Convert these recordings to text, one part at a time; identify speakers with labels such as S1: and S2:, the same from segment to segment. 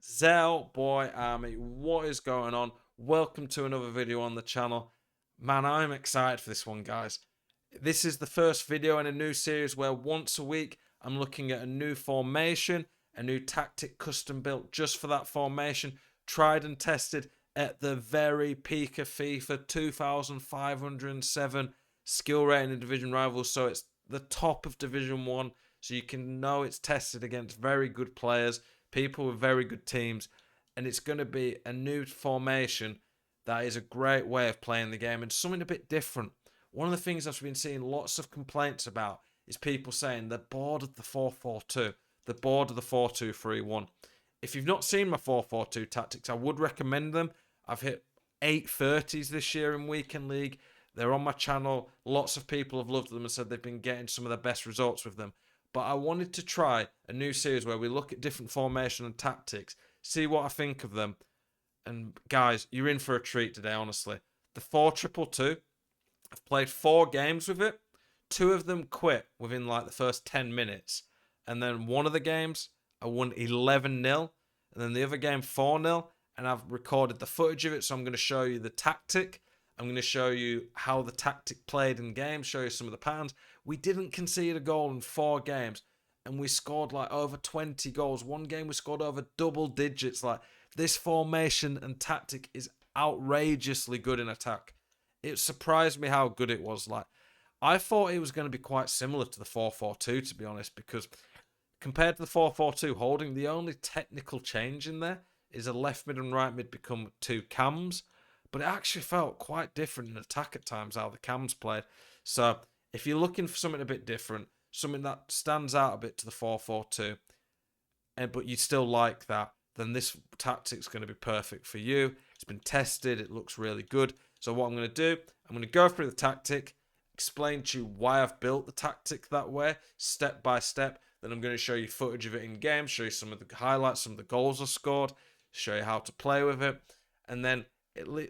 S1: Zell Boy Army, what is going on? Welcome to another video on the channel. Man, I'm excited for this one, guys. This is the first video in a new series where once a week I'm looking at a new formation, a new tactic custom built just for that formation, tried and tested at the very peak of FIFA 2507 skill rating in Division Rivals. So it's the top of Division 1, so you can know it's tested against very good players, people with very good teams, and it's going to be a new formation that is a great way of playing the game and something a bit different. One of the things I've been seeing lots of complaints about is people saying they're bored of the 4-4-2, they're bored of the 4-2-3-1. If you've not seen my 4-4-2 tactics, I would recommend them. I've hit 830s this year in Weekend League. They're on my channel. Lots of people have loved them and said they've been getting some of the best results with them. But I wanted to try a new series where we look at different formation and tactics, see what I think of them. And guys, you're in for a treat today, honestly. The 4-2-2, I've played 4 games with it. 2 of them quit within like the first 10 minutes. And then one of the games, I won 11-0. And then the other game, 4-0. And I've recorded the footage of it, so I'm going to show you the tactic. I'm going to show you how the tactic played in games, show you some of the patterns. We didn't concede a goal in 4 games, and we scored like over 20 goals. One game we scored over double digits. Like, this formation and tactic is outrageously good in attack. It surprised me how good it was. Like, I thought it was going to be quite similar to the 4-4-2, to be honest, because compared to the 4-4-2 holding, the only technical change in there is a left mid and right mid become 2 cams. But it actually felt quite different in attack at times, how the cams played. So if you're looking for something a bit different, something that stands out a bit to the 4-4-2, but you still like that, then this tactic's going to be perfect for you. It's been tested. It looks really good. So what I'm going to do, I'm going to go through the tactic, explain to you why I've built the tactic that way, step by step. Then I'm going to show you footage of it in game, show you some of the highlights, some of the goals I scored, show you how to play with it, and then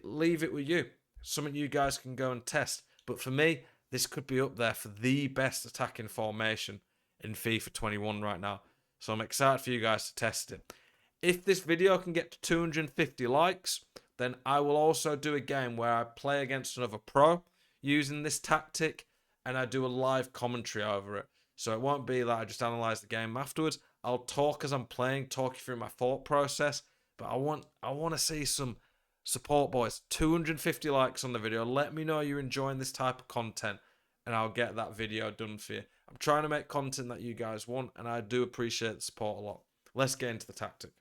S1: leave it with you. Something you guys can go and test. But for me, this could be up there for the best attacking formation in FIFA 21 right now. So I'm excited for you guys to test it. If this video can get to 250 likes, then I will also do a game where I play against another pro using this tactic, and I do a live commentary over it. So it won't be that I just analyze the game afterwards. I'll talk as I'm playing, talk you through my thought process. But I want to see some support, boys. 250 likes on the video. Let me know you're enjoying this type of content, and I'll get that video done for you. I'm trying to make content that you guys want, and I do appreciate the support a lot. Let's get into the tactic.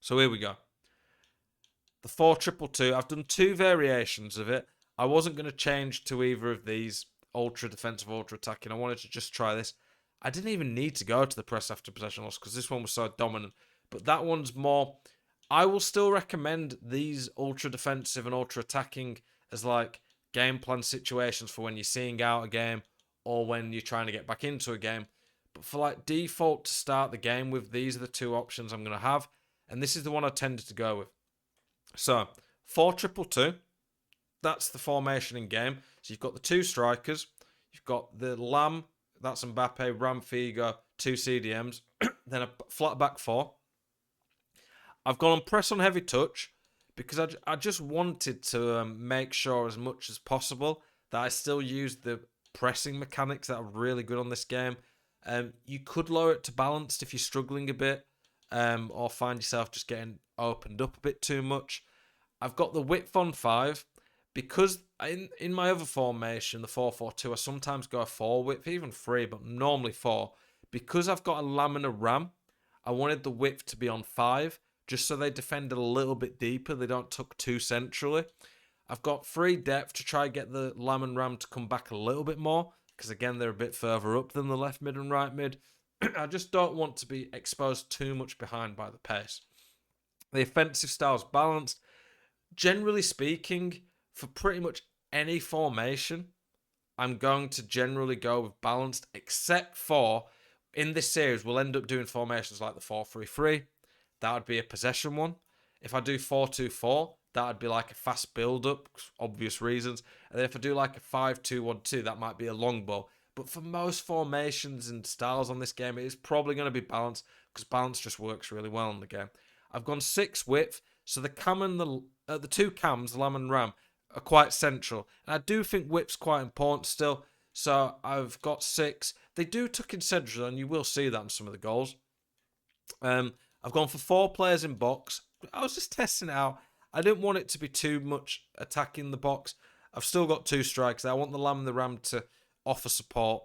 S1: So here we go. The 4-2-2. I've done 2 variations of it. I wasn't going to change to either of these, ultra defensive, ultra attacking. I wanted to just try this. I didn't even need to go to the press after possession loss because this one was so dominant. But that one's more... I will still recommend these ultra defensive and ultra attacking as like game plan situations for when you're seeing out a game or when you're trying to get back into a game. But for like default to start the game with, these are the 2 options I'm going to have. And this is the one I tended to go with. So 4-2-2, that's the formation in game. So you've got the 2 strikers. You've got the Lam, that's Mbappe, Ram, Figo, 2 CDMs. Then a flat back 4. I've gone on press on heavy touch because I just wanted to make sure as much as possible that I still use the pressing mechanics that are really good on this game. You could lower it to balanced if you're struggling a bit, or find yourself just getting opened up a bit too much. I've got the width on 5 because in my other formation, the 4-4-2, I sometimes go 4 width, even 3, but normally 4. Because I've got a Lam and a Ram, I wanted the width to be on 5. Just so they defend a little bit deeper. They don't tuck too centrally. I've got 3 depth to try and get the Lam and Ram to come back a little bit more. Because again, they're a bit further up than the left mid and right mid. I just don't want to be exposed too much behind by the pace. The offensive style's balanced. Generally speaking, for pretty much any formation, I'm going to generally go with balanced. Except for, in this series, we'll end up doing formations like the 4-3-3. That would be a possession one. If I do 4-2-4, that would be like a fast build-up, obvious reasons. And then if I do like a 5-2-1-2, that might be a long ball. But for most formations and styles on this game, it is probably going to be balanced because balance just works really well in the game. I've gone 6 width, so the cam and the two cams, the lamb and ram, are quite central. And I do think width's quite important still, so I've got 6. They do tuck in central, and you will see that in some of the goals. I've gone for 4 players in box. I was just testing it out. I didn't want it to be too much attacking the box. I've still got 2 strikers. I want the lamb and the ram to offer support.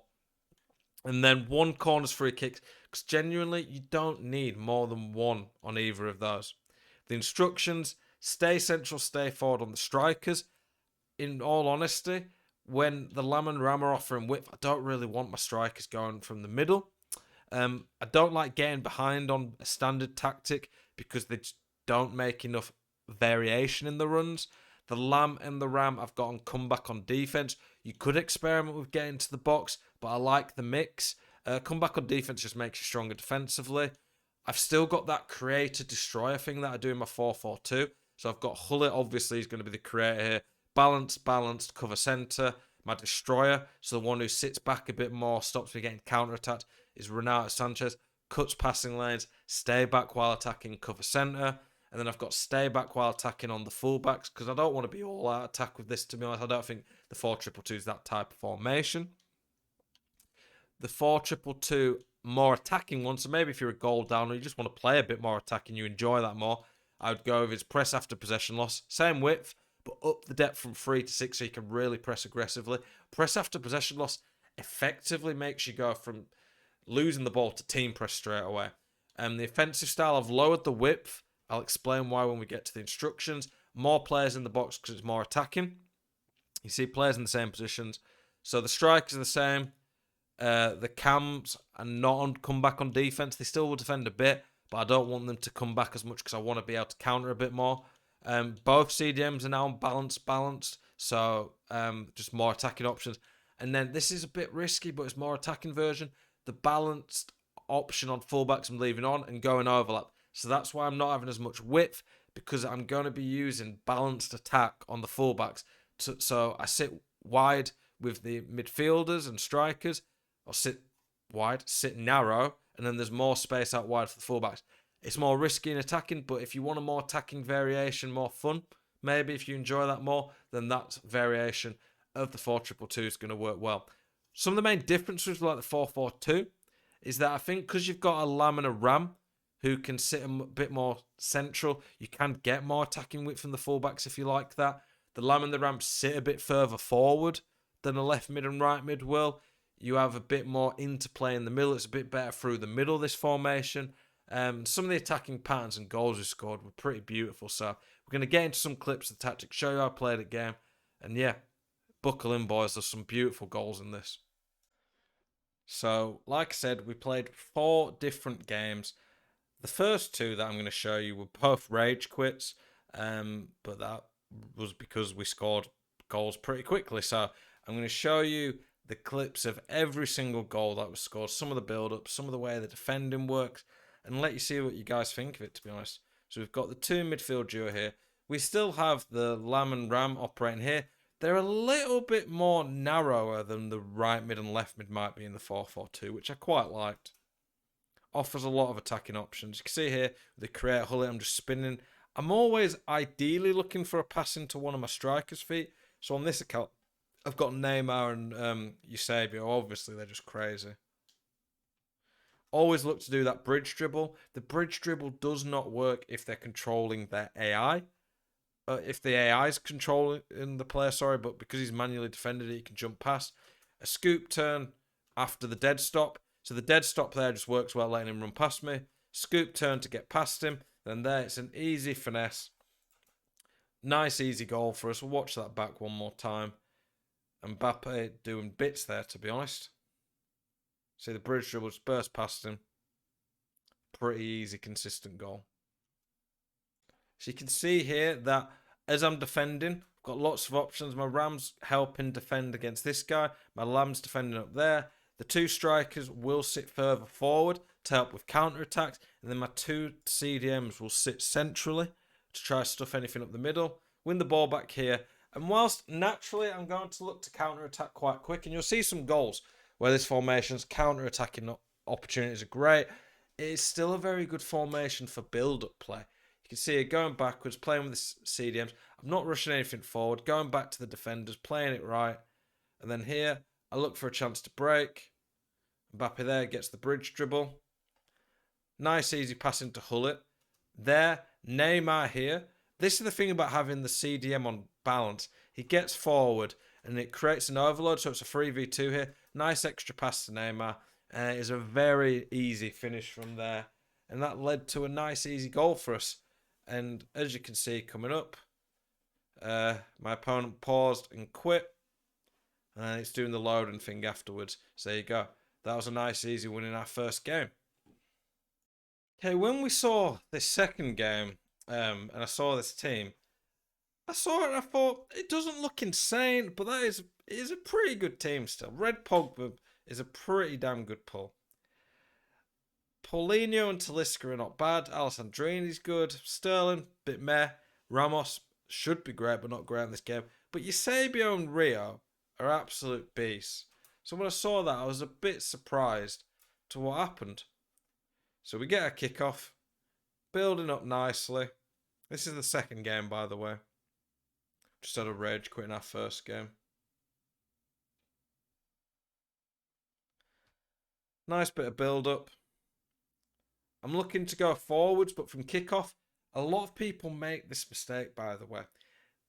S1: And then 1 corners free kicks, because genuinely you don't need more than 1 on either of those. The instructions: stay central, stay forward on the strikers. In all honesty, when the lamb and ram are offering width, I don't really want my strikers going from the middle. I don't like getting behind on a standard tactic because they just don't make enough variation in the runs. The lamb and the ram I've got on comeback on defense. You could experiment with getting to the box, but I like the mix. Comeback on defense just makes you stronger defensively. I've still got that creator destroyer thing that I do in my 4-4-2. So I've got Hullet, obviously, he's going to be the creator here. Balanced, cover centre. My destroyer, so the one who sits back a bit more, stops me getting counter-attacked, is Renato Sanchez. Cuts passing lanes, stay back while attacking, cover centre. And then I've got stay back while attacking on the fullbacks, because I don't want to be all out attack with this, to be honest. I don't think the 4-2-2 is that type of formation. The 4-2-2 more attacking one, so maybe if you're a goal down or you just want to play a bit more attacking, you enjoy that more, I would go with his press after possession loss. Same width, but up the depth from 3 to 6 so you can really press aggressively. Press after possession loss effectively makes you go from losing the ball to team press straight away. The offensive style, I've lowered the width. I'll explain why when we get to the instructions. More players in the box because it's more attacking. You see players in the same positions. So the strikers are the same. The cams are not on comeback on defense. They still will defend a bit, but I don't want them to come back as much because I want to be able to counter a bit more. Both CDMs are now balanced. So just more attacking options. And then this is a bit risky, but it's more attacking version. The balanced option on fullbacks I'm leaving on and going overlap. So that's why I'm not having as much width, because I'm going to be using balanced attack on the fullbacks. So I sit wide with the midfielders and strikers, or sit wide, sit narrow, and then there's more space out wide for the fullbacks. It's more risky in attacking, but if you want a more attacking variation, more fun, maybe if you enjoy that more, then that variation of the 4-2-2 is going to work well. Some of the main differences with like the 4-4-2 is that I think because you've got a lamb and a ram who can sit a bit more central, you can get more attacking width from the fullbacks if you like that. The lamb and the ram sit a bit further forward than a left mid and right mid will. You have a bit more interplay in the middle. It's a bit better through the middle, this formation. Some of the attacking patterns and goals we scored were pretty beautiful. So we're going to get into some clips of the tactics, show you how I played the game. And yeah, buckle in, boys. There's some beautiful goals in this. So, like I said, we played 4 different games. The first 2 that I'm going to show you were both rage quits, but that was because we scored goals pretty quickly. So I'm going to show you the clips of every single goal that was scored, some of the build-up, some of the way the defending works, and let you see what you guys think of it, to be honest. So we've got the 2 midfield duo here. We still have the lamb and ram operating here. They're a little bit more narrower than the right mid and left mid might be in the 4-4-2, which I quite liked. Offers a lot of attacking options. You can see here, the create Hullet, I'm just spinning. I'm always ideally looking for a pass into one of my strikers' feet. So on this account, I've got Neymar and Eusebio. Obviously, they're just crazy. Always look to do that bridge dribble. The bridge dribble does not work if they're controlling their AI. If the AI is controlling the player, but because he's manually defended it, he can jump past. A scoop turn after the dead stop. So the dead stop there just works well, letting him run past me. Scoop turn to get past him. Then there, it's an easy finesse. Nice, easy goal for us. We'll watch that back one more time. Mbappe doing bits there, to be honest. See the bridge dribble just burst past him. Pretty easy, consistent goal. So you can see here that as I'm defending, I've got lots of options. My ram's helping defend against this guy. My lamb's defending up there. The 2 strikers will sit further forward to help with counter-attacks. And then my 2 CDMs will sit centrally to try to stuff anything up the middle. Win the ball back here. And whilst naturally I'm going to look to counter-attack quite quick, and you'll see some goals where this formation's counter-attacking opportunities are great, it is still a very good formation for build-up play. You can see it going backwards, playing with the CDMs. I'm not rushing anything forward, going back to the defenders, playing it right. And then here, I look for a chance to break. Mbappe there gets the bridge dribble. Nice easy passing to Hullet. There, Neymar here. This is the thing about having the CDM on balance. He gets forward and it creates an overload, so it's a 3v2 here. Nice extra pass to Neymar. And it is a very easy finish from there. And that led to a nice easy goal for us. And as you can see coming up, my opponent paused and quit. And it's doing the loading thing afterwards. So there you go. That was a nice easy win in our first game. Okay, when we saw this second game, and I saw this team, I saw it and I thought, it doesn't look insane, but it is a pretty good team still. Red Pogba is a pretty damn good pull. Paulinho and Talisca are not bad. Alessandrini's good. Sterling, bit meh. Ramos should be great, but not great in this game. But Eusebio and Rio are absolute beasts. So when I saw that, I was a bit surprised to what happened. So we get a kickoff, building up nicely. This is the second game, by the way. Just had a rage quit in our first game. Nice bit of build up. I'm looking to go forwards, but from kickoff, a lot of people make this mistake, by the way.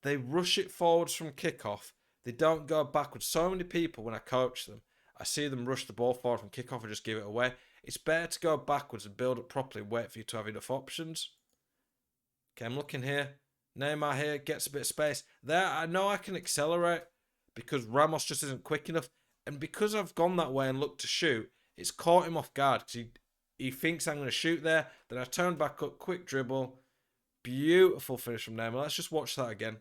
S1: They rush it forwards from kickoff. They don't go backwards. So many people, when I coach them, I see them rush the ball forward from kickoff and just give it away. It's better to go backwards and build up properly, wait for you to have enough options. Okay, I'm looking here. Neymar here gets a bit of space. There, I know I can accelerate because Ramos just isn't quick enough. And because I've gone that way and looked to shoot, it's caught him off guard because he thinks I'm going to shoot there. Then I turn back up, quick dribble. Beautiful finish from Neymar. Let's just watch that again.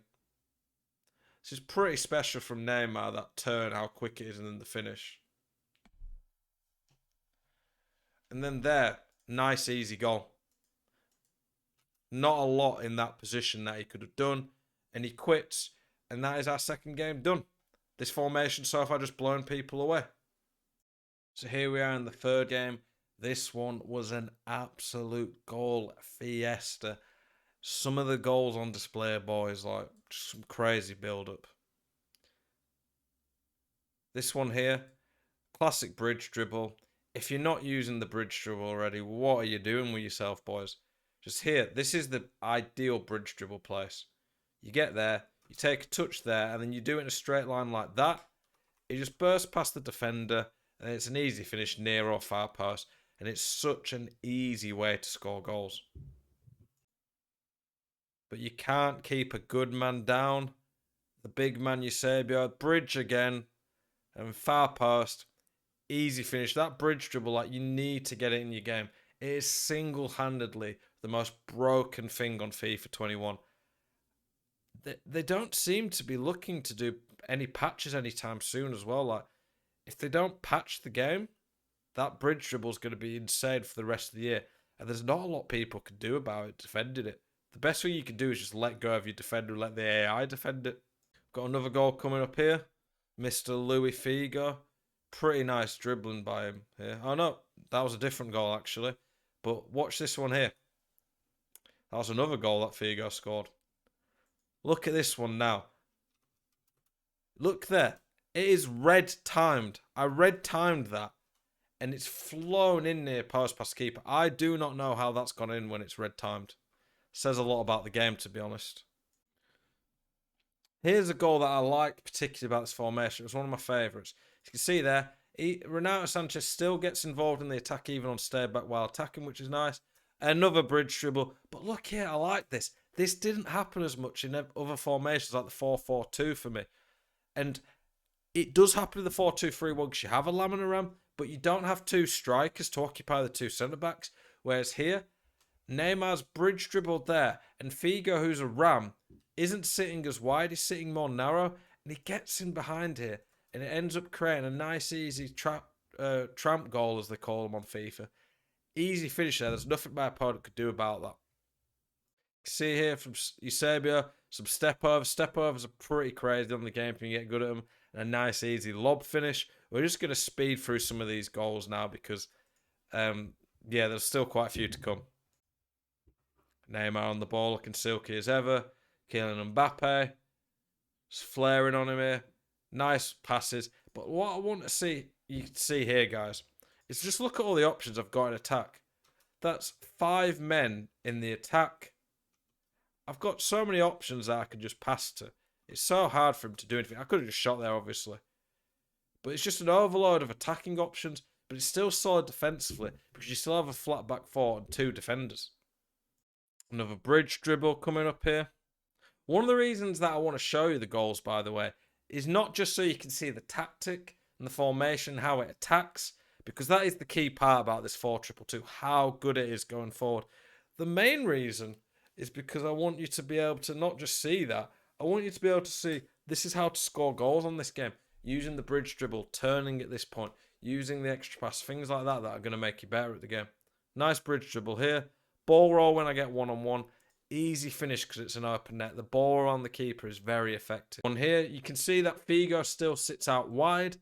S1: This is pretty special from Neymar, that turn, how quick it is, and then the finish. And then there, nice easy goal. Not a lot in that position that he could have done. And he quits. And that is our second game done. This formation so far just blown people away. So here we are in the third game. This one was an absolute goal fiesta. Some of the goals on display, boys, like just some crazy build-up. This one here, classic bridge dribble. If you're not using the bridge dribble already, what are you doing with yourself, boys? Just here, this is the ideal bridge dribble place. You get there, you take a touch there, and then you do it in a straight line like that. It just bursts past the defender, and it's an easy finish near or far post. And it's such an easy way to score goals. But you can't keep a good man down. The big man Eusebio, bridge again, and far post. Easy finish. That bridge dribble, like, you need to get it in your game. It is single-handedly the most broken thing on FIFA 21. They don't seem to be looking to do any patches anytime soon as well. Like, if they don't patch the game, that bridge dribble is going to be insane for the rest of the year. And there's not a lot people can do about it, defending it. The best thing you can do is just let go of your defender and let the AI defend it. Got another goal coming up here. Mr. Louis Figo. Pretty nice dribbling by him here. Oh no, that was a different goal actually. But watch this one here. That was another goal that Figo scored. Look at this one now. Look there. It is red timed. I red timed that. And it's flown in near post past keeper. I do not know how that's gone in when it's red timed. Says a lot about the game, to be honest. Here's a goal that I like particularly about this formation. It was one of my favourites. You can see there, Renato Sanchez still gets involved in the attack even on stay back while attacking, which is nice. Another bridge dribble. But look here, I like this. This didn't happen as much in other formations like the 4-4-2 for me. And it does happen in the 4-2-3-1 because you have a Lamine Ram, but you don't have two strikers to occupy the two centre-backs. Whereas here, Neymar's bridge dribbled there, and Figo, who's a ram, isn't sitting as wide, he's sitting more narrow, and he gets in behind here, and it ends up creating a nice, easy tramp goal, as they call them on FIFA. Easy finish there. There's nothing my opponent could do about that. See here from Eusebio, some step overs. Step overs are pretty crazy on the game if you get good at them. And a nice, easy lob finish. We're just going to speed through some of these goals now because, yeah, there's still quite a few to come. Neymar on the ball, looking silky as ever. Kylian Mbappe, just flaring on him here. Nice passes. But what I want to see, you can see here, guys, is just look at all the options I've got in attack. That's 5 men in the attack. I've got so many options that I can just pass to. It's so hard for him to do anything. I could have just shot there, obviously. But it's just an overload of attacking options. But it's still solid defensively because you still have a flat back four and 2 defenders. Another bridge dribble coming up here. One of the reasons that I want to show you the goals, by the way, is not just so you can see the tactic and the formation, how it attacks, because that is the key part about this 4-2-2, how good it is going forward. The main reason is because I want you to be able to not just see that, I want you to be able to see this is how to score goals on this game, using the bridge dribble, turning at this point, using the extra pass, things like that are going to make you better at the game. Nice bridge dribble here. Ball roll when I get one-on-one. Easy finish because it's an open net. The ball around the keeper is very effective. On here, you can see that Figo still sits out wide.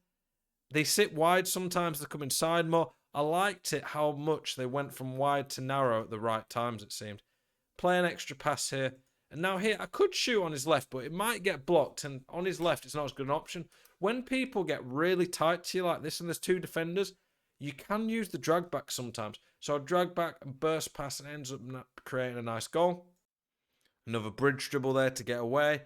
S1: They sit wide. Sometimes they come inside more. I liked it how much they went from wide to narrow at the right times, it seemed. Play an extra pass here. And now here, I could shoot on his left, but it might get blocked. And on his left, it's not as good an option. When people get really tight to you like this and there's 2 defenders, you can use the drag back sometimes. So I drag back and burst pass and ends up creating a nice goal. Another bridge dribble there to get away.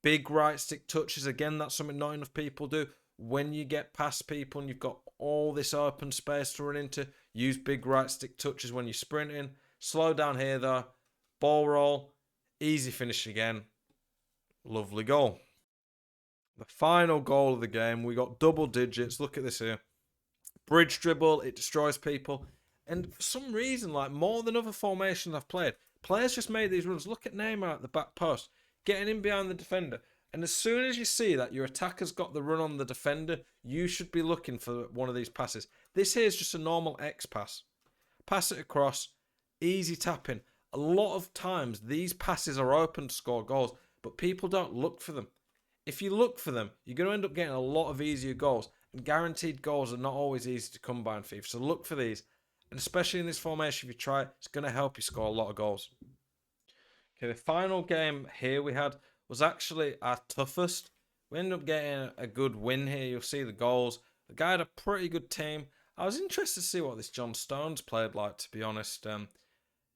S1: Big right stick touches. Again, that's something not enough people do. When you get past people and you've got all this open space to run into, use big right stick touches when you're sprinting. Slow down here though. Ball roll. Easy finish again. Lovely goal. The final goal of the game. We got double digits. Look at this here. Bridge dribble. It destroys people. And for some reason, like more than other formations I've played, players just made these runs. Look at Neymar at the back post, getting in behind the defender. And as soon as you see that your attacker's got the run on the defender, you should be looking for one of these passes. This here is just a normal X pass. Pass it across, easy tapping. A lot of times, these passes are open to score goals, but people don't look for them. If you look for them, you're going to end up getting a lot of easier goals. And guaranteed goals are not always easy to come by in FIFA. So look for these. And especially in this formation, if you try it, it's going to help you score a lot of goals. Okay, the final game here we had was actually our toughest. We ended up getting a good win here. You'll see the goals. The guy had a pretty good team. I was interested to see what this John Stones played like, to be honest.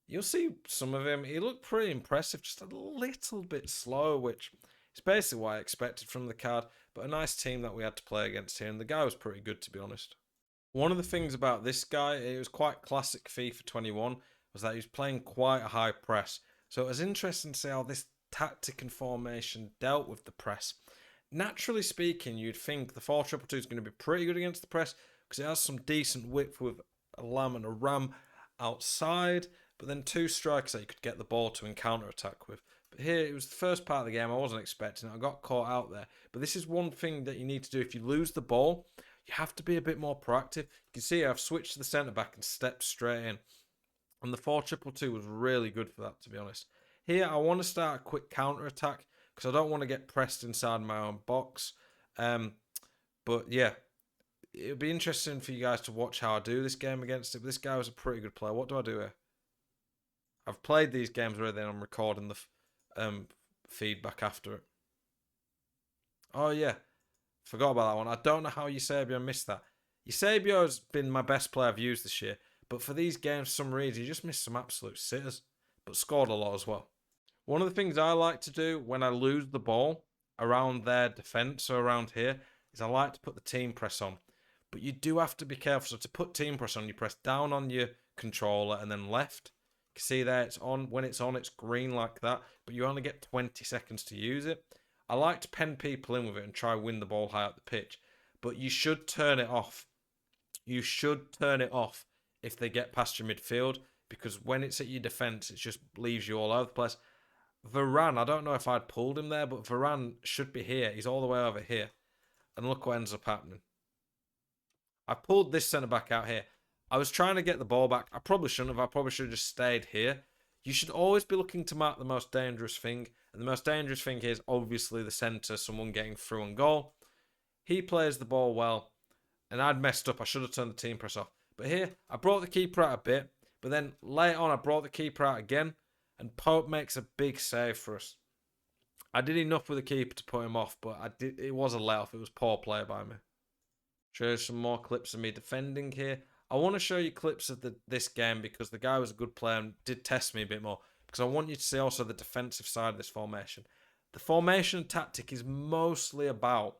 S1: You'll see some of him. He looked pretty impressive, just a little bit slow, which is basically what I expected from the card. But a nice team that we had to play against here, and the guy was pretty good, to be honest. One of the things about this guy, it was quite classic FIFA 21, was that he was playing quite a high press. So it was interesting to see how this tactic and formation dealt with the press. Naturally speaking, you'd think the 4-2-2 is going to be pretty good against the press because it has some decent width with a lamb and a ram outside, but then 2 strikers that you could get the ball to and counter-attack with. But here, it was the first part of the game. I wasn't expecting it. I got caught out there. But this is one thing that you need to do. If you lose the ball, you have to be a bit more proactive. You can see I've switched to the centre-back and stepped straight in. And the 4-2-2 was really good for that, to be honest. Here, I want to start a quick counter-attack because I don't want to get pressed inside my own box. But yeah, it'll be interesting for you guys to watch how I do this game against it. But this guy was a pretty good player. What do I do here? I've played these games already and I'm recording the feedback after it. Oh yeah, forgot about that one. I don't know how Eusebio missed that. Eusebio's been my best player I've used this year, but for these games, for some reason, he just missed some absolute sitters, but scored a lot as well. One of the things I like to do when I lose the ball around their defence or around here is I like to put the team press on. But you do have to be careful. So to put team press on, you press down on your controller and then left. You can see there it's on. When it's on, it's green like that. But you only get 20 seconds to use it. I like to pen people in with it and try win the ball high up the pitch. But you should turn it off. You should turn it off if they get past your midfield. Because when it's at your defence, it just leaves you all over the place. Varane, I don't know if I'd pulled him there, but Varane should be here. He's all the way over here. And look what ends up happening. I pulled this centre-back out here. I was trying to get the ball back. I probably shouldn't have. I probably should have just stayed here. You should always be looking to mark the most dangerous thing. And the most dangerous thing here is obviously the centre, someone getting through and goal. He plays the ball well. And I'd messed up. I should have turned the team press off. But here, I brought the keeper out a bit. But then later on, I brought the keeper out again. and Pope makes a big save for us. I did enough with the keeper to put him off, but it was a let-off. It was poor play by me. Show you some more clips of me defending here. I want to show you clips of this game because the guy was a good player and did test me a bit more. Because I want you to see also the defensive side of this formation. The formation tactic is mostly about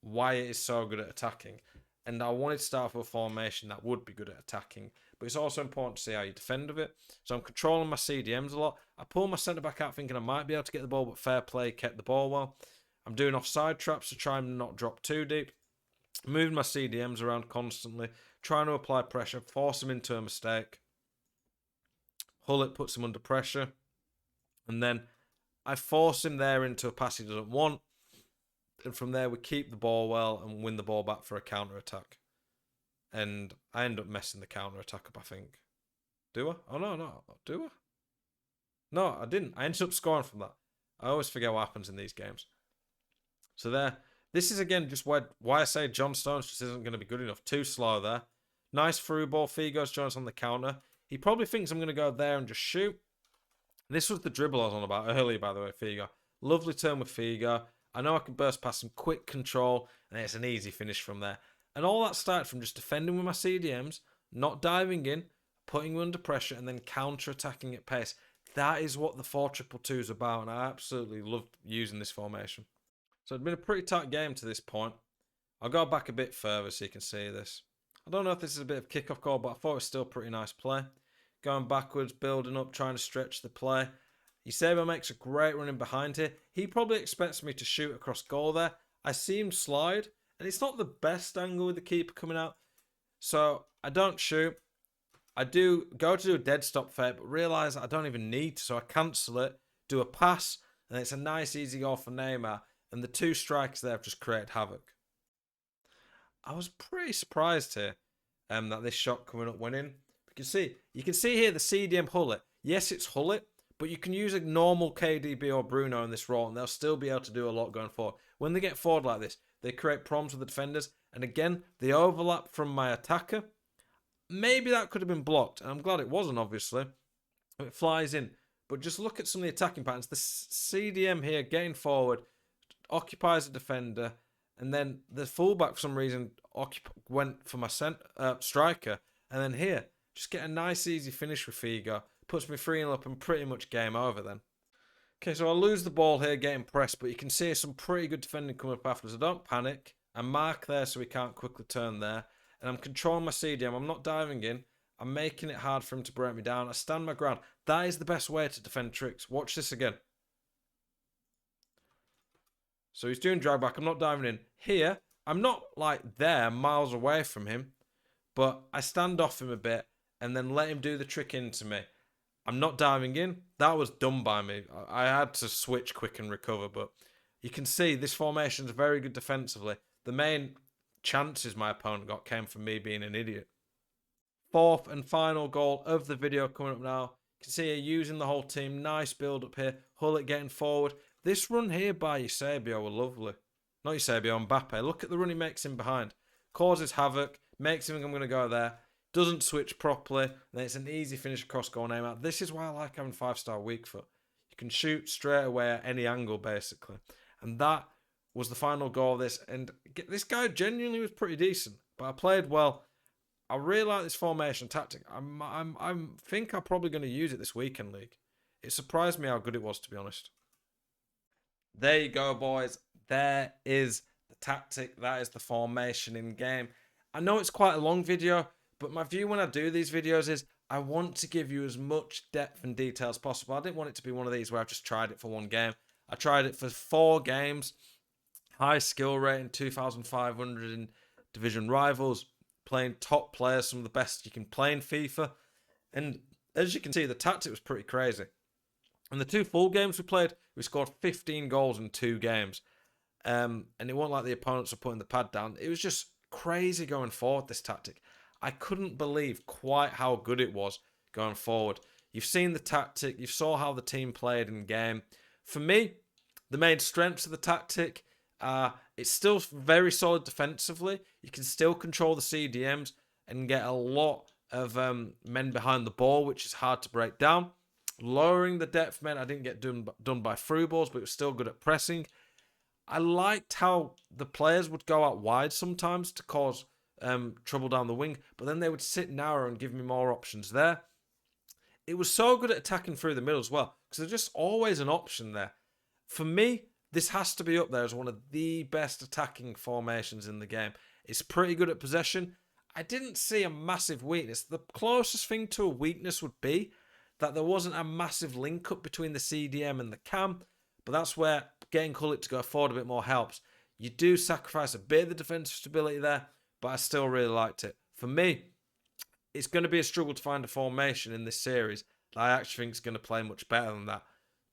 S1: why it is so good at attacking. And I wanted to start with a formation that would be good at attacking. But it's also important to see how you defend with it. So I'm controlling my CDMs a lot. I pull my centre-back out thinking I might be able to get the ball, but fair play, kept the ball well. I'm doing offside traps to try and not drop too deep. Moving my CDMs around constantly, trying to apply pressure, force him into a mistake. Hullet puts him under pressure, and then I force him there into a pass he doesn't want, and from there we keep the ball well and win the ball back for a counter-attack. And I end up messing the counter-attack up, I think. Do I? Oh, no. Do I? No, I didn't. I ended up scoring from that. I always forget what happens in these games. So there. This is, again, just why I say John Stones just isn't going to be good enough. Too slow there. Nice through ball. Figo's joins on the counter. He probably thinks I'm going to go there and just shoot. This was the dribble I was on about earlier, by the way, Figo. Lovely turn with Figo. I know I can burst past some quick control, and it's an easy finish from there. And all that started from just defending with my CDMs, not diving in, putting you under pressure, and then counter-attacking at pace. That is what the 4-2-2 is about, and I absolutely loved using this formation. So it's been a pretty tight game to this point. I'll go back a bit further so you can see this. I don't know if this is a bit of kickoff goal, but I thought it was still a pretty nice play. Going backwards, building up, trying to stretch the play. Eusebio makes a great run in behind here. He probably expects me to shoot across goal there. I see him slide, and it's not the best angle with the keeper coming out. So I don't shoot. I do go to do a dead stop fake, but realise I don't even need to, so I cancel it, do a pass, and it's a nice easy goal for Neymar. And the two strikes there have just created havoc. I was pretty surprised here that this shot coming up went in. You can see here the CDM Hullet. Yes, it's Hullet, but you can use a normal KDB or Bruno in this role, and they'll still be able to do a lot going forward. When they get forward like this, they create problems with the defenders. And again, the overlap from my attacker, maybe that could have been blocked. And I'm glad it wasn't, obviously. It flies in. But just look at some of the attacking patterns. The CDM here getting forward occupies a defender, and then the fullback for some reason went for my striker, and then here just get a nice easy finish with Figo, puts me 3-0 up and pretty much game over then. Okay, so I lose the ball here getting pressed, but you can see some pretty good defending coming up afterwards. I don't panic. I mark there so we can't quickly turn there, and I'm controlling my CDM. I'm not diving in. I'm making it hard for him to break me down. I stand my ground. That is the best way to defend tricks. Watch this again. So he's doing drag back. I'm not diving in. Here, I'm not like there, miles away from him, but I stand off him a bit and then let him do the trick into me. I'm not diving in. That was done by me. I had to switch quick and recover, but you can see this formation is very good defensively. The main chances my opponent got came from me being an idiot. Fourth and final goal of the video coming up now. You can see here using the whole team. Nice build up here. Hullet getting forward. This run here by Eusebio was lovely. Not Eusebio, Mbappe. Look at the run he makes in behind. Causes havoc. Makes him think I'm going to go there. Doesn't switch properly. Then it's an easy finish across goal Neymar. This is why I like having 5-star weak foot. You can shoot straight away at any angle, basically. And that was the final goal of this. And this guy genuinely was pretty decent. But I played well. I really like this formation tactic. I think I'm probably going to use it this weekend league. It surprised me how good it was, to be honest. There you go, boys. There is the tactic. That is the formation in game. I know it's quite a long video, but my view when I do these videos is I want to give you as much depth and detail as possible. I didn't want it to be one of these where I've just tried it for one game. I tried it for 4 games. High skill rating, 2,500 in division rivals. Playing top players, some of the best you can play in FIFA. And as you can see, the tactic was pretty crazy. In the 2 full games we played, we scored 15 goals in 2 games. And it wasn't like the opponents were putting the pad down. It was just crazy going forward, this tactic. I couldn't believe quite how good it was going forward. You've seen the tactic. You saw how the team played in game. For me, the main strengths of the tactic, it's still very solid defensively. You can still control the CDMs and get a lot of men behind the ball, which is hard to break down. Lowering the depth meant I didn't get done by through balls, but it was still good at pressing. I liked how the players would go out wide sometimes to cause trouble down the wing, but then they would sit narrow and give me more options there. It was so good at attacking through the middle as well, because there's just always an option there. For me, this has to be up there as one of the best attacking formations in the game. It's pretty good at possession. I didn't see a massive weakness. The closest thing to a weakness would be that there wasn't a massive link up between the CDM and the cam, but that's where getting Gullit to go forward a bit more helps. You do sacrifice a bit of the defensive stability there, but I still really liked it. For me, it's going to be a struggle to find a formation in this series that I actually think is going to play much better than that.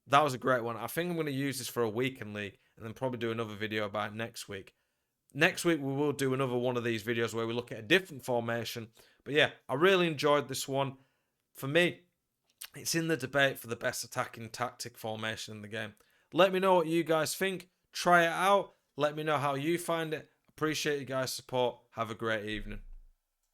S1: That was a great one. I think I'm going to use this for a weekend league and then probably do another video about it next week. Next week, we will do another one of these videos where we look at a different formation. But yeah, I really enjoyed this one. For me, it's in the debate for the best attacking tactic formation in the game. Let me know what you guys think. Try it out. Let me know how you find it. Appreciate you guys' support. Have a great evening.